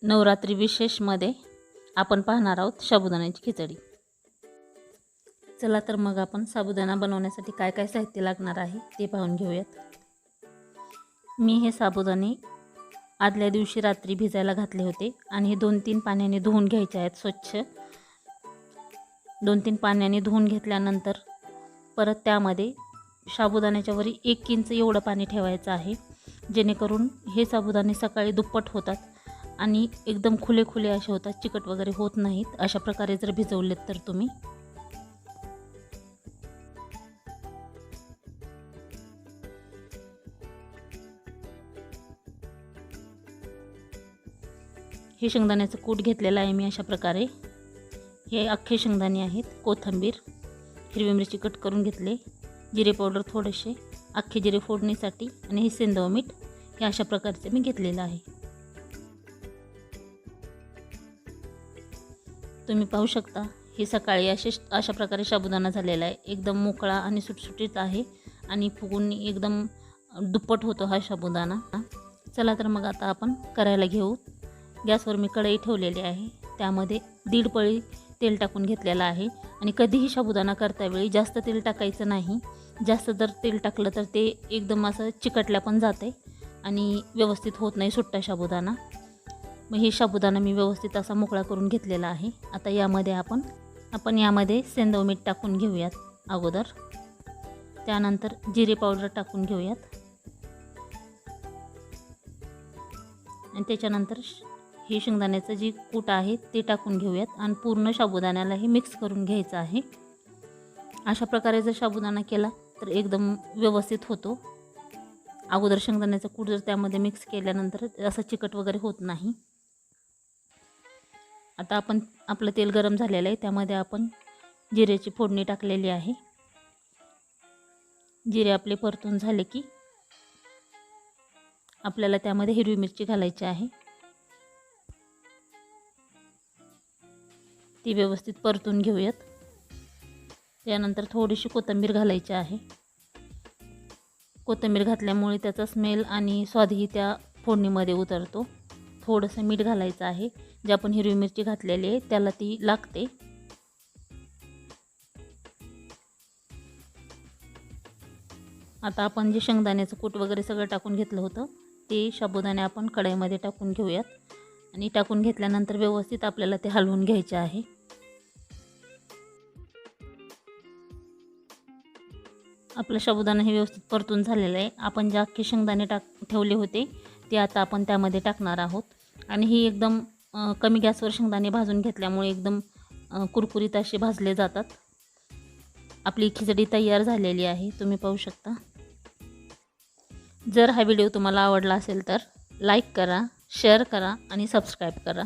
नवरात्री विशेषमध्ये आपण पाहणार आहोत साबुदाण्याची खिचडी। चला तर मग आपण साबुदाणा बनवण्यासाठी काय काय साहित्य लागणार आहे ते पाहून घेऊयात। मी हे साबुदाणे आदल्या दिवशी रात्री भिजायला घातले होते आणि हे 2-3 पाण्याने धुवून घ्यायचे आहेत स्वच्छ। 2-3 पाण्याने धुवून घेतल्यानंतर परत त्यामध्ये साबुदाण्याच्या वरी 1 इंच एवढं पाणी ठेवायचं आहे, जेणेकरून हे साबुदाणे सकाळी दुप्पट होतात आणि एकदम खुले खुले असे होतात, चिकट वगैरे होत नाहीत। अशा प्रकारे जर भिजवलेत तर तुम्ही हे शेंगदाण्याचं कूट घेतलेलं आहे मी अशा प्रकारे। हे अख्खे शेंगदाणे आहेत, कोथिंबीर, हिरवी मिरची कट करून घेतले, जिरे पावडर थोडेसे, अख्खे जिरे फोडणीसाठी आणि हे सेंदव मीठ हे अशा प्रकारचे मी घेतलेलं आहे। तुम्ही पाहू शकता हे सकाळी अशा प्रकारे साबुदाणा झालेला आहे, एकदम मोकळा आणि सुटसुटीत आहे आणि फुगून एकदम दुप्पट होतो हा साबुदाणा। चला तर मग आता आपण करायला घेऊ। गॅसवर मी कढई ठेवलेली आहे, त्यामध्ये 1.5 पळी तेल टाकून घेतलेलं आहे आणि कधीही साबुदाणा करतावेळी जास्त तेल टाकायचं नाही। जास्त जर तेल टाकलं तर ते एकदम असं चिकटल्या पण जाते आणि व्यवस्थित होत नाही सुट्टा साबुदाणा। मग हे साबुदाणा मी व्यवस्थित असा मोकळा करून घेतलेला आहे। आता यामध्ये आपण यामध्ये सेंदव मीठ टाकून घेऊयात अगोदर, त्यानंतर जिरे पावडर टाकून घेऊयात आणि त्याच्यानंतर हे शेंगदाण्याचं जे कूट आहे ते टाकून घेऊयात आणि पूर्ण साबुदाण्याला हे मिक्स करून घ्यायचं आहे। अशा प्रकारे जर साबुदाणा केला तर एकदम व्यवस्थित होतो। अगोदर शेंगदाण्याचं कूट जर त्यामध्ये मिक्स केल्यानंतर असं चिकट वगैरे होत नाही। आता आपलं तेल गरम झालेलं आहे, त्यामध्ये आपण जिऱ्याची फोडणी टाकलेली आहे। जिरे आपले परतून झाले की आपल्याला त्यामध्ये हिरवी मिरची घालायची आहे, ती व्यवस्थित परतून घेऊयात। त्यानंतर थोडीशी कोथिंबीर घालायची आहे। कोथिंबीर घातल्यामुळे त्याचा स्मेल आणि स्वादही त्या फोडणीमध्ये उतरतो। थोडंसं मीठ घालायचं आहे, जे आपण हिरवी मिरची घातलेली आहे त्याला ती लागते। आता आपण जे शेंगदाण्याचं कूट वगैरे सगळं टाकून घेतलं होतं ते साबुदाणे आपण कढईमध्ये टाकून घेऊयात आणि टाकून घेतल्यानंतर व्यवस्थित आपल्याला ते हलवून घ्यायचे आहे। आपलं साबुदाणा हे व्यवस्थित परतून झालेलं आहे। आपण जे अख्खे शेंगदाणे ठेवले होते ते आता आपण त्यामध्ये टाकणार आहोत आणि ही एकदम कमी गॅसवर शेंगदाणे भाजून घेतल्यामुळे एकदम कुरकुरीत असे भाजले जातात। आपली खिचडी तयार झालेली आहे, तुम्ही पाहू शकता। जर हा व्हिडिओ तुम्हाला आवडला असेल तर लाईक करा, शेअर करा आणि सबस्क्राईब करा।